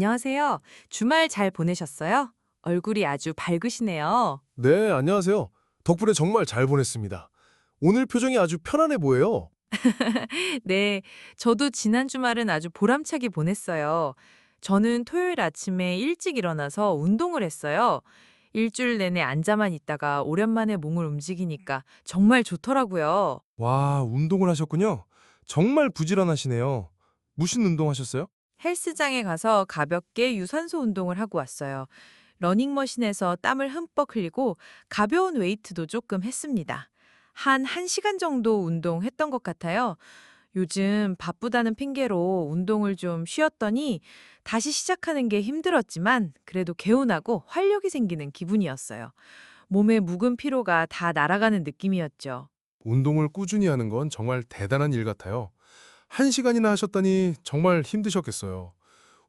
안녕하세요. 주말 잘 보내셨어요? 얼굴이 아주 밝으시네요. 네, 안녕하세요. 덕분에 정말 잘 보냈습니다. 오늘 표정이 아주 편안해 보여요. 네, 저도 지난 주말은 아주 보람차게 보냈어요. 저는 토요일 아침에 일찍 일어나서 운동을 했어요. 일주일 내내 앉아만 있다가 오랜만에 몸을 움직이니까 정말 좋더라고요. 와, 운동을 하셨군요. 정말 부지런하시네요. 무슨 운동 하셨어요? 헬스장에 가서 가볍게 유산소 운동을 하고 왔어요. 러닝머신에서 땀을 흠뻑 흘리고 가벼운 웨이트도 조금 했습니다. 한 1시간 정도 운동했던 것 같아요. 요즘 바쁘다는 핑계로 운동을 좀 쉬었더니 다시 시작하는 게 힘들었지만 그래도 개운하고 활력이 생기는 기분이었어요. 몸의 묵은 피로가 다 날아가는 느낌이었죠. 운동을 꾸준히 하는 건 정말 대단한 일 같아요. 1시간이나 하셨다니 정말 힘드셨겠어요.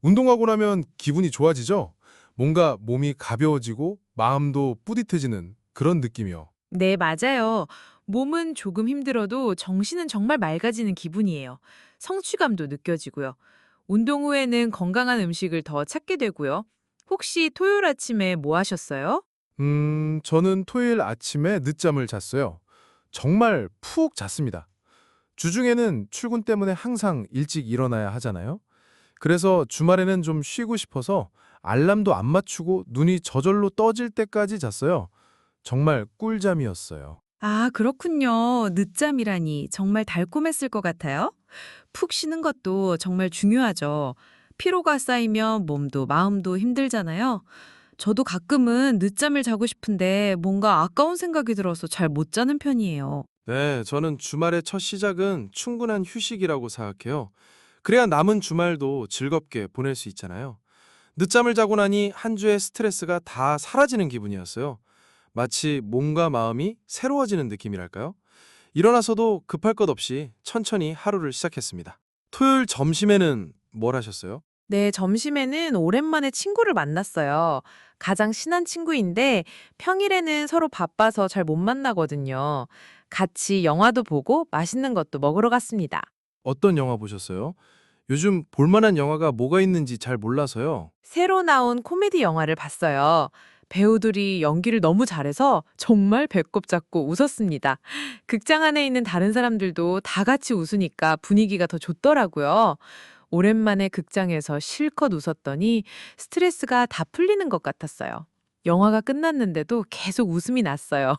운동하고 나면 기분이 좋아지죠? 뭔가 몸이 가벼워지고 마음도 뿌듯해지는 그런 느낌이요. 네, 맞아요. 몸은 조금 힘들어도 정신은 정말 맑아지는 기분이에요. 성취감도 느껴지고요. 운동 후에는 건강한 음식을 더 찾게 되고요. 혹시 토요일 아침에 뭐 하셨어요? 저는 토요일 아침에 늦잠을 잤어요. 정말 푹 잤습니다. 주중에는 출근 때문에 항상 일찍 일어나야 하잖아요. 그래서 주말에는 좀 쉬고 싶어서 알람도 안 맞추고 눈이 저절로 떠질 때까지 잤어요. 정말 꿀잠이었어요. 아, 그렇군요. 늦잠이라니 정말 달콤했을 것 같아요. 푹 쉬는 것도 정말 중요하죠. 피로가 쌓이면 몸도 마음도 힘들잖아요. 저도 가끔은 늦잠을 자고 싶은데 뭔가 아까운 생각이 들어서 잘 못 자는 편이에요. 네, 저는 주말의 첫 시작은 충분한 휴식이라고 생각해요. 그래야 남은 주말도 즐겁게 보낼 수 있잖아요. 늦잠을 자고 나니 한 주의 스트레스가 다 사라지는 기분이었어요. 마치 몸과 마음이 새로워지는 느낌이랄까요? 일어나서도 급할 것 없이 천천히 하루를 시작했습니다. 토요일 점심에는 뭘 하셨어요? 네, 점심에는 오랜만에 친구를 만났어요. 가장 친한 친구인데 평일에는 서로 바빠서 잘 못 만나거든요. 같이 영화도 보고 맛있는 것도 먹으러 갔습니다. 어떤 영화 보셨어요? 요즘 볼만한 영화가 뭐가 있는지 잘 몰라서요. 새로 나온 코미디 영화를 봤어요. 배우들이 연기를 너무 잘해서 정말 배꼽 잡고 웃었습니다. 극장 안에 있는 다른 사람들도 다 같이 웃으니까 분위기가 더 좋더라고요. 오랜만에 극장에서 실컷 웃었더니 스트레스가 다 풀리는 것 같았어요. 영화가 끝났는데도 계속 웃음이 났어요.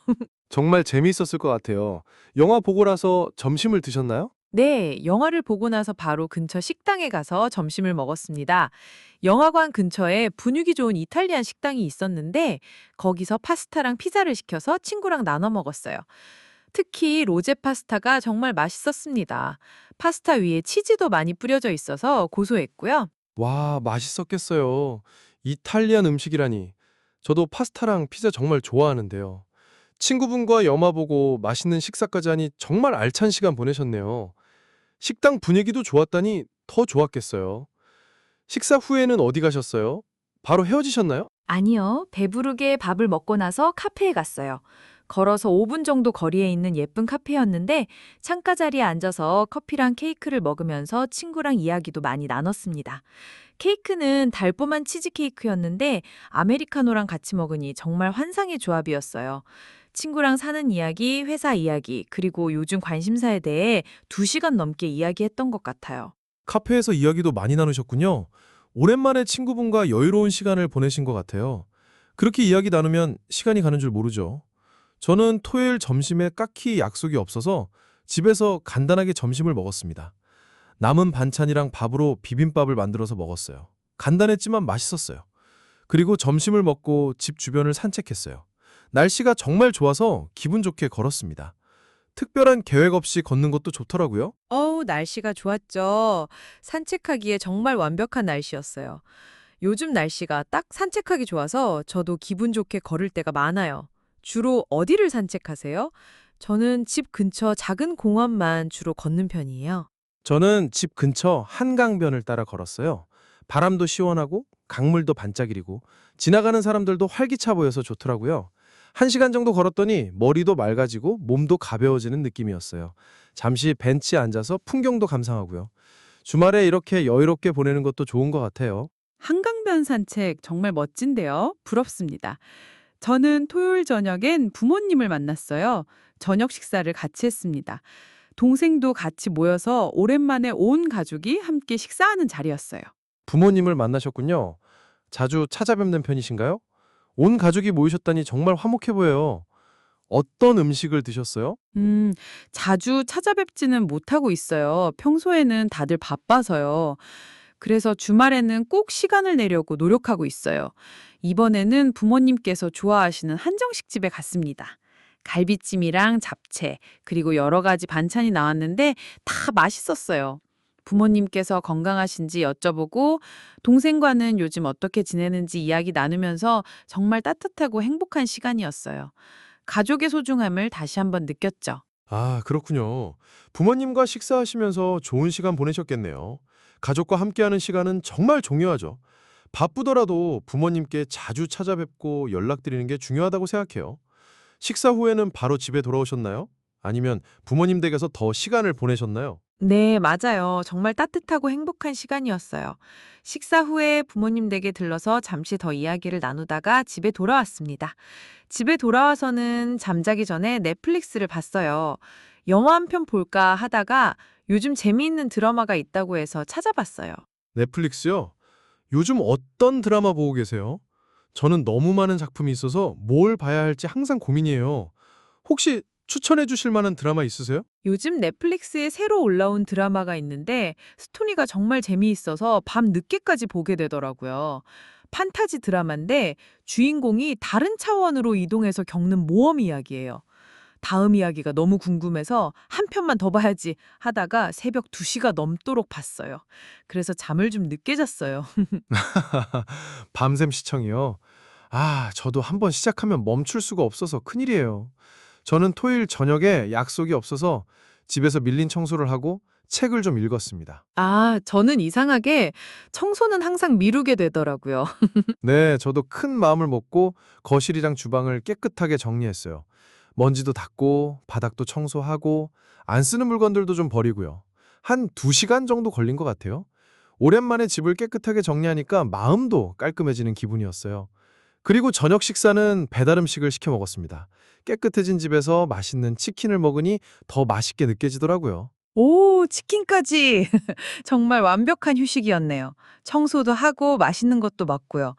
정말 재미있었을 것 같아요. 영화 보고 나서 점심을 드셨나요? 네, 영화를 보고 나서 바로 근처 식당에 가서 점심을 먹었습니다. 영화관 근처에 분위기 좋은 이탈리안 식당이 있었는데 거기서 파스타랑 피자를 시켜서 친구랑 나눠 먹었어요. 특히 로제 파스타가 정말 맛있었습니다. 파스타 위에 치즈도 많이 뿌려져 있어서 고소했고요. 와, 맛있었겠어요. 이탈리안 음식이라니. 저도 파스타랑 피자 정말 좋아하는데요. 친구분과 영화 보고 맛있는 식사까지 하니 정말 알찬 시간 보내셨네요. 식당 분위기도 좋았다니 더 좋았겠어요. 식사 후에는 어디 가셨어요? 바로 헤어지셨나요? 아니요, 배부르게 밥을 먹고 나서 카페에 갔어요. 걸어서 5분 정도 거리에 있는 예쁜 카페였는데 창가 자리에 앉아서 커피랑 케이크를 먹으면서 친구랑 이야기도 많이 나눴습니다. 케이크는 달콤한 치즈케이크였는데 아메리카노랑 같이 먹으니 정말 환상의 조합이었어요. 친구랑 사는 이야기, 회사 이야기, 그리고 요즘 관심사에 대해 2시간 넘게 이야기했던 것 같아요. 카페에서 이야기도 많이 나누셨군요. 오랜만에 친구분과 여유로운 시간을 보내신 것 같아요. 그렇게 이야기 나누면 시간이 가는 줄 모르죠. 저는 토요일 점심에 딱히 약속이 없어서 집에서 간단하게 점심을 먹었습니다. 남은 반찬이랑 밥으로 비빔밥을 만들어서 먹었어요. 간단했지만 맛있었어요. 그리고 점심을 먹고 집 주변을 산책했어요. 날씨가 정말 좋아서 기분 좋게 걸었습니다. 특별한 계획 없이 걷는 것도 좋더라고요. 날씨가 좋았죠. 산책하기에 정말 완벽한 날씨였어요. 요즘 날씨가 딱 산책하기 좋아서 저도 기분 좋게 걸을 때가 많아요. 주로 어디를 산책하세요? 저는 집 근처 작은 공원만 주로 걷는 편이에요. 저는 집 근처 한강변을 따라 걸었어요. 바람도 시원하고 강물도 반짝이고 지나가는 사람들도 활기차 보여서 좋더라고요. 1시간 정도 걸었더니 머리도 맑아지고 몸도 가벼워지는 느낌이었어요. 잠시 벤치에 앉아서 풍경도 감상하고요. 주말에 이렇게 여유롭게 보내는 것도 좋은 것 같아요. 한강변 산책 정말 멋진데요. 부럽습니다. 저는 토요일 저녁엔 부모님을 만났어요. 저녁 식사를 같이 했습니다. 동생도 같이 모여서 오랜만에 온 가족이 함께 식사하는 자리였어요. 부모님을 만나셨군요. 자주 찾아뵙는 편이신가요? 온 가족이 모이셨다니 정말 화목해 보여요. 어떤 음식을 드셨어요? 음, 자주 찾아뵙지는 못하고 있어요. 평소에는 다들 바빠서요. 그래서 주말에는 꼭 시간을 내려고 노력하고 있어요. 이번에는 부모님께서 좋아하시는 한정식 집에 갔습니다. 갈비찜이랑 잡채, 그리고 여러 가지 반찬이 나왔는데 다 맛있었어요. 부모님께서 건강하신지 여쭤보고 동생과는 요즘 어떻게 지내는지 이야기 나누면서 정말 따뜻하고 행복한 시간이었어요. 가족의 소중함을 다시 한번 느꼈죠. 아, 그렇군요. 부모님과 식사하시면서 좋은 시간 보내셨겠네요. 가족과 함께하는 시간은 정말 중요하죠. 바쁘더라도 부모님께 자주 찾아뵙고 연락드리는 게 중요하다고 생각해요. 식사 후에는 바로 집에 돌아오셨나요? 아니면 부모님 댁에서 더 시간을 보내셨나요? 네, 맞아요. 정말 따뜻하고 행복한 시간이었어요. 식사 후에 부모님 댁에 들러서 잠시 더 이야기를 나누다가 집에 돌아왔습니다. 집에 돌아와서는 잠자기 전에 넷플릭스를 봤어요. 영화 한 편 볼까 하다가 요즘 재미있는 드라마가 있다고 해서 찾아봤어요. 넷플릭스요? 요즘 어떤 드라마 보고 계세요? 저는 너무 많은 작품이 있어서 뭘 봐야 할지 항상 고민이에요. 혹시 추천해 주실 만한 드라마 있으세요? 요즘 넷플릭스에 새로 올라온 드라마가 있는데 스토리가 정말 재미있어서 밤 늦게까지 보게 되더라고요. 판타지 드라마인데 주인공이 다른 차원으로 이동해서 겪는 모험 이야기예요. 다음 이야기가 너무 궁금해서 한 편만 더 봐야지 하다가 새벽 2시가 넘도록 봤어요. 그래서 잠을 좀 늦게 잤어요. 밤샘 시청이요. 아, 저도 한번 시작하면 멈출 수가 없어서 큰일이에요. 저는 토요일 저녁에 약속이 없어서 집에서 밀린 청소를 하고 책을 좀 읽었습니다. 아, 저는 이상하게 청소는 항상 미루게 되더라고요. 네, 저도 큰 마음을 먹고 거실이랑 주방을 깨끗하게 정리했어요. 먼지도 닦고 바닥도 청소하고 안 쓰는 물건들도 좀 버리고요. 한 2시간 정도 걸린 것 같아요. 오랜만에 집을 깨끗하게 정리하니까 마음도 깔끔해지는 기분이었어요. 그리고 저녁 식사는 배달 음식을 시켜 먹었습니다. 깨끗해진 집에서 맛있는 치킨을 먹으니 더 맛있게 느껴지더라고요. 오, 치킨까지. 정말 완벽한 휴식이었네요. 청소도 하고 맛있는 것도 먹고요.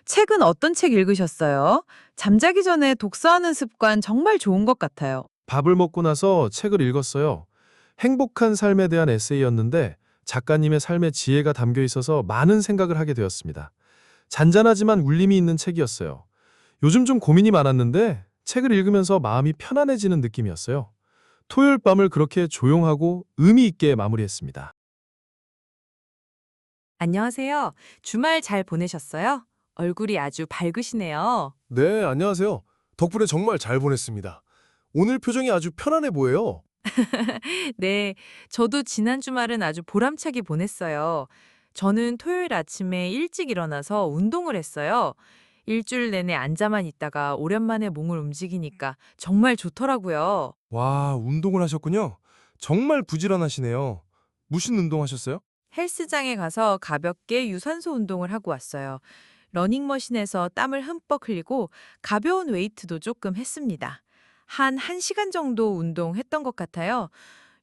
책은 어떤 책 읽으셨어요? 잠자기 전에 독서하는 습관 정말 좋은 것 같아요. 밥을 먹고 나서 책을 읽었어요. 행복한 삶에 대한 에세이였는데 작가님의 삶의 지혜가 담겨 있어서 많은 생각을 하게 되었습니다. 잔잔하지만 울림이 있는 책이었어요. 요즘 좀 고민이 많았는데 책을 읽으면서 마음이 편안해지는 느낌이었어요. 토요일 밤을 그렇게 조용하고 의미 있게 마무리했습니다. 안녕하세요. 주말 잘 보내셨어요? 얼굴이 아주 밝으시네요. 네, 안녕하세요. 덕분에 정말 잘 보냈습니다. 오늘 표정이 아주 편안해 보여요. 네, 저도 지난 주말은 아주 보람차게 보냈어요. 저는 토요일 아침에 일찍 일어나서 운동을 했어요. 일주일 내내 앉아만 있다가 오랜만에 몸을 움직이니까 정말 좋더라고요. 와, 운동을 하셨군요. 정말 부지런하시네요. 무슨 운동 하셨어요? 헬스장에 가서 가볍게 유산소 운동을 하고 왔어요. 러닝머신에서 땀을 흠뻑 흘리고 가벼운 웨이트도 조금 했습니다. 한 1시간 정도 운동했던 것 같아요.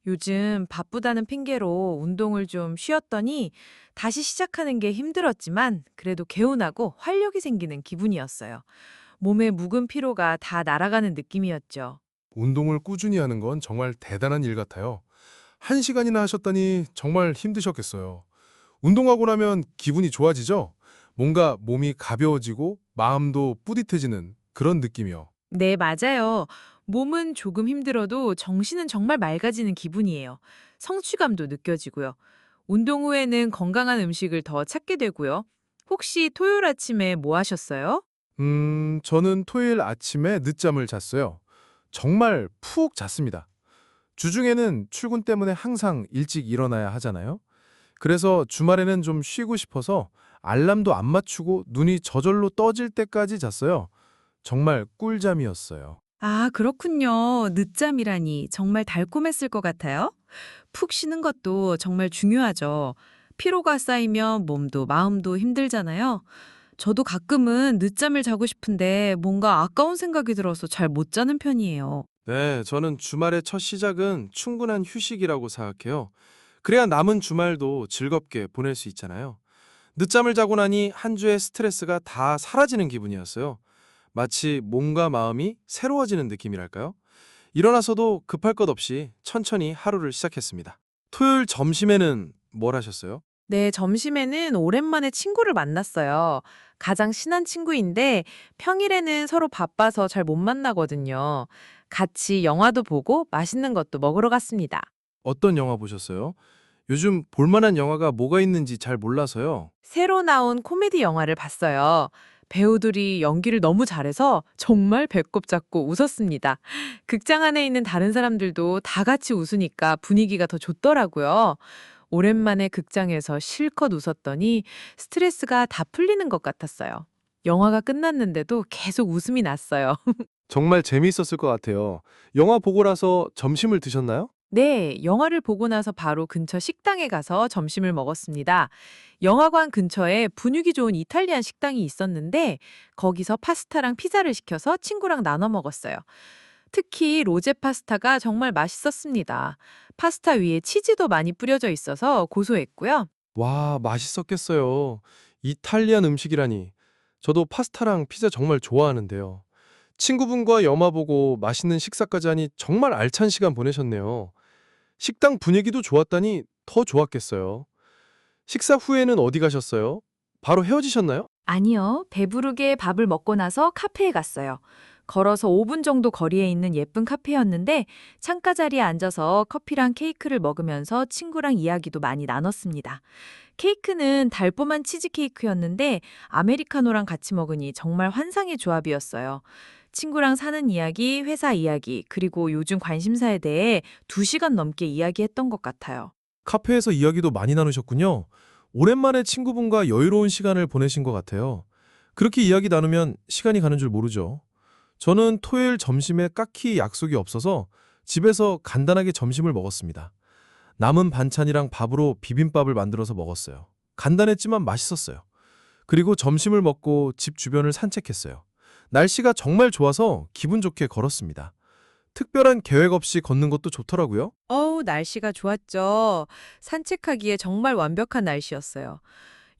요즘 바쁘다는 핑계로 운동을 좀 쉬었더니 다시 시작하는 게 힘들었지만 그래도 개운하고 활력이 생기는 기분이었어요. 몸의 묵은 피로가 다 날아가는 느낌이었죠. 운동을 꾸준히 하는 건 정말 대단한 일 같아요. 1시간이나 하셨다니 정말 힘드셨겠어요. 운동하고 나면 기분이 좋아지죠? 뭔가 몸이 가벼워지고 마음도 뿌듯해지는 그런 느낌이요. 네, 맞아요. 몸은 조금 힘들어도 정신은 정말 맑아지는 기분이에요. 성취감도 느껴지고요. 운동 후에는 건강한 음식을 더 찾게 되고요. 혹시 토요일 아침에 뭐 하셨어요? 저는 토요일 아침에 늦잠을 잤어요. 정말 푹 잤습니다. 주중에는 출근 때문에 항상 일찍 일어나야 하잖아요. 그래서 주말에는 좀 쉬고 싶어서 알람도 안 맞추고 눈이 저절로 떠질 때까지 잤어요. 정말 꿀잠이었어요. 아, 그렇군요. 늦잠이라니 정말 달콤했을 것 같아요. 푹 쉬는 것도 정말 중요하죠. 피로가 쌓이면 몸도 마음도 힘들잖아요. 저도 가끔은 늦잠을 자고 싶은데 뭔가 아까운 생각이 들어서 잘 못 자는 편이에요. 네, 저는 주말의 첫 시작은 충분한 휴식이라고 생각해요. 그래야 남은 주말도 즐겁게 보낼 수 있잖아요. 늦잠을 자고 나니 한 주의 스트레스가 다 사라지는 기분이었어요. 마치 몸과 마음이 새로워지는 느낌이랄까요? 일어나서도 급할 것 없이 천천히 하루를 시작했습니다. 토요일 점심에는 뭘 하셨어요? 네, 점심에는 오랜만에 친구를 만났어요. 가장 친한 친구인데 평일에는 서로 바빠서 잘 못 만나거든요. 같이 영화도 보고 맛있는 것도 먹으러 갔습니다. 어떤 영화 보셨어요? 요즘 볼만한 영화가 뭐가 있는지 잘 몰라서요. 새로 나온 코미디 영화를 봤어요. 배우들이 연기를 너무 잘해서 정말 배꼽 잡고 웃었습니다. 극장 안에 있는 다른 사람들도 다 같이 웃으니까 분위기가 더 좋더라고요. 오랜만에 극장에서 실컷 웃었더니 스트레스가 다 풀리는 것 같았어요. 영화가 끝났는데도 계속 웃음이 났어요. 정말 재미있었을 것 같아요. 영화 보고 나서 점심을 드셨나요? 네, 영화를 보고 나서 바로 근처 식당에 가서 점심을 먹었습니다. 영화관 근처에 분위기 좋은 이탈리안 식당이 있었는데 거기서 파스타랑 피자를 시켜서 친구랑 나눠 먹었어요. 특히 로제 파스타가 정말 맛있었습니다. 파스타 위에 치즈도 많이 뿌려져 있어서 고소했고요. 와, 맛있었겠어요. 이탈리안 음식이라니. 저도 파스타랑 피자 정말 좋아하는데요. 친구분과 영화 보고 맛있는 식사까지 하니 정말 알찬 시간 보내셨네요. 식당 분위기도 좋았다니 더 좋았겠어요. 식사 후에는 어디 가셨어요? 바로 헤어지셨나요? 아니요, 배부르게 밥을 먹고 나서 카페에 갔어요. 걸어서 5분 정도 거리에 있는 예쁜 카페였는데 창가 자리에 앉아서 커피랑 케이크를 먹으면서 친구랑 이야기도 많이 나눴습니다. 케이크는 달콤한 치즈케이크였는데 아메리카노랑 같이 먹으니 정말 환상의 조합이었어요. 친구랑 사는 이야기, 회사 이야기, 그리고 요즘 관심사에 대해 2시간 넘게 이야기했던 것 같아요. 카페에서 이야기도 많이 나누셨군요. 오랜만에 친구분과 여유로운 시간을 보내신 것 같아요. 그렇게 이야기 나누면 시간이 가는 줄 모르죠. 저는 토요일 점심에 딱히 약속이 없어서 집에서 간단하게 점심을 먹었습니다. 남은 반찬이랑 밥으로 비빔밥을 만들어서 먹었어요. 간단했지만 맛있었어요. 그리고 점심을 먹고 집 주변을 산책했어요. 날씨가 정말 좋아서 기분 좋게 걸었습니다. 특별한 계획 없이 걷는 것도 좋더라고요. 날씨가 좋았죠. 산책하기에 정말 완벽한 날씨였어요.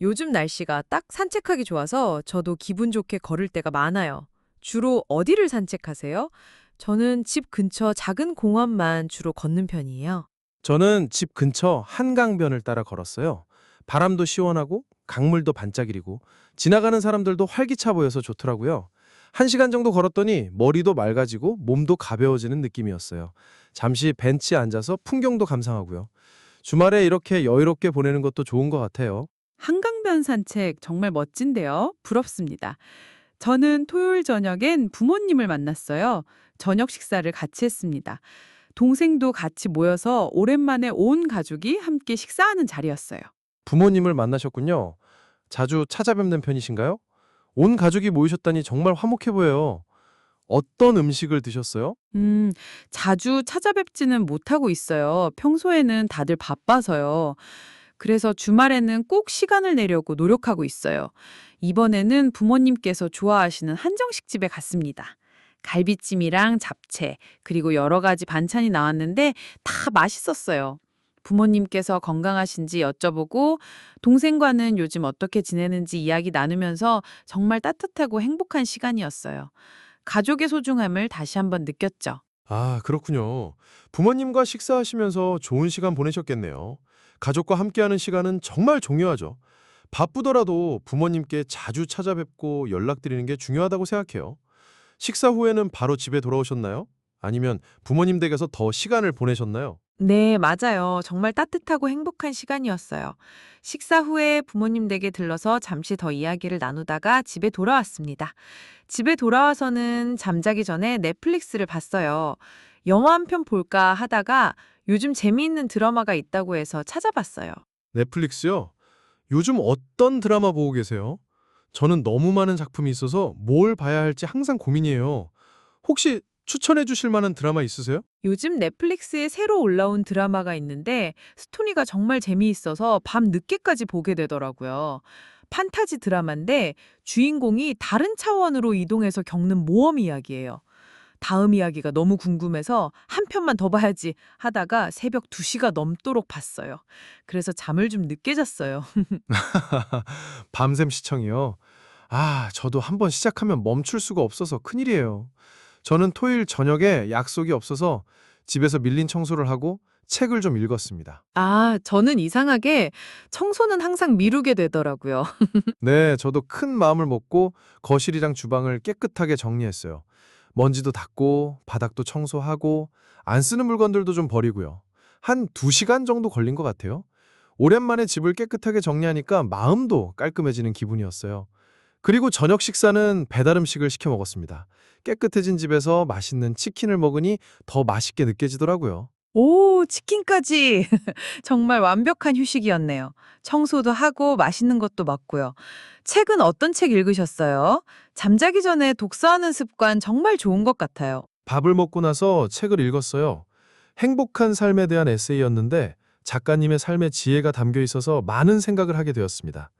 요즘 날씨가 딱 산책하기 좋아서 저도 기분 좋게 걸을 때가 많아요. 주로 어디를 산책하세요? 저는 집 근처 작은 공원만 주로 걷는 편이에요. 저는 집 근처 한강변을 따라 걸었어요. 바람도 시원하고 강물도 반짝이고 지나가는 사람들도 활기차 보여서 좋더라고요. 1시간 정도 걸었더니 머리도 맑아지고 몸도 가벼워지는 느낌이었어요. 잠시 벤치에 앉아서 풍경도 감상하고요. 주말에 이렇게 여유롭게 보내는 것도 좋은 것 같아요. 한강변 산책 정말 멋진데요. 부럽습니다. 저는 토요일 저녁엔 부모님을 만났어요. 저녁 식사를 같이 했습니다. 동생도 같이 모여서 오랜만에 온 가족이 함께 식사하는 자리였어요. 부모님을 만나셨군요. 자주 찾아뵙는 편이신가요? 온 가족이 모이셨다니 정말 화목해 보여요. 어떤 음식을 드셨어요? 자주 찾아뵙지는 못하고 있어요. 평소에는 다들 바빠서요. 그래서 주말에는 꼭 시간을 내려고 노력하고 있어요. 이번에는 부모님께서 좋아하시는 한정식 집에 갔습니다. 갈비찜이랑 잡채, 그리고 여러 가지 반찬이 나왔는데 다 맛있었어요. 부모님께서 건강하신지 여쭤보고 동생과는 요즘 어떻게 지내는지 이야기 나누면서 정말 따뜻하고 행복한 시간이었어요. 가족의 소중함을 다시 한번 느꼈죠. 아, 그렇군요. 부모님과 식사하시면서 좋은 시간 보내셨겠네요. 가족과 함께하는 시간은 정말 중요하죠. 바쁘더라도 부모님께 자주 찾아뵙고 연락드리는 게 중요하다고 생각해요. 식사 후에는 바로 집에 돌아오셨나요? 아니면 부모님 댁에서 더 시간을 보내셨나요? 네, 맞아요. 정말 따뜻하고 행복한 시간이었어요. 식사 후에 부모님 댁에 들러서 잠시 더 이야기를 나누다가 집에 돌아왔습니다. 집에 돌아와서는 잠자기 전에 넷플릭스를 봤어요. 영화 한 편 볼까 하다가 요즘 재미있는 드라마가 있다고 해서 찾아봤어요. 넷플릭스요? 요즘 어떤 드라마 보고 계세요? 저는 너무 많은 작품이 있어서 뭘 봐야 할지 항상 고민이에요. 혹시 추천해 주실 만한 드라마 있으세요? 요즘 넷플릭스에 새로 올라온 드라마가 있는데 스토리가 정말 재미있어서 밤 늦게까지 보게 되더라고요. 판타지 드라마인데 주인공이 다른 차원으로 이동해서 겪는 모험 이야기예요. 다음 이야기가 너무 궁금해서 한 편만 더 봐야지 하다가 새벽 2시가 넘도록 봤어요. 그래서 잠을 좀 늦게 잤어요. 밤샘 시청이요. 아, 저도 한번 시작하면 멈출 수가 없어서 큰일이에요. 저는 토요일 저녁에 약속이 없어서 집에서 밀린 청소를 하고 책을 좀 읽었습니다. 아, 저는 이상하게 청소는 항상 미루게 되더라고요. 네, 저도 큰 마음을 먹고 거실이랑 주방을 깨끗하게 정리했어요. 먼지도 닦고 바닥도 청소하고 안 쓰는 물건들도 좀 버리고요. 한 2시간 정도 걸린 것 같아요. 오랜만에 집을 깨끗하게 정리하니까 마음도 깔끔해지는 기분이었어요. 그리고 저녁 식사는 배달 음식을 시켜 먹었습니다. 깨끗해진 집에서 맛있는 치킨을 먹으니 더 맛있게 느껴지더라고요. 오, 치킨까지. 정말 완벽한 휴식이었네요. 청소도 하고 맛있는 것도 먹고요. 책은 어떤 책 읽으셨어요? 잠자기 전에 독서하는 습관 정말 좋은 것 같아요. 밥을 먹고 나서 책을 읽었어요. 행복한 삶에 대한 에세이였는데 작가님의 삶의 지혜가 담겨 있어서 많은 생각을 하게 되었습니다.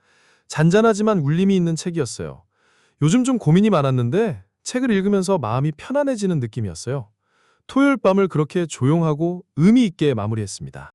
잔잔하지만 울림이 있는 책이었어요. 요즘 좀 고민이 많았는데 책을 읽으면서 마음이 편안해지는 느낌이었어요. 토요일 밤을 그렇게 조용하고 의미 있게 마무리했습니다.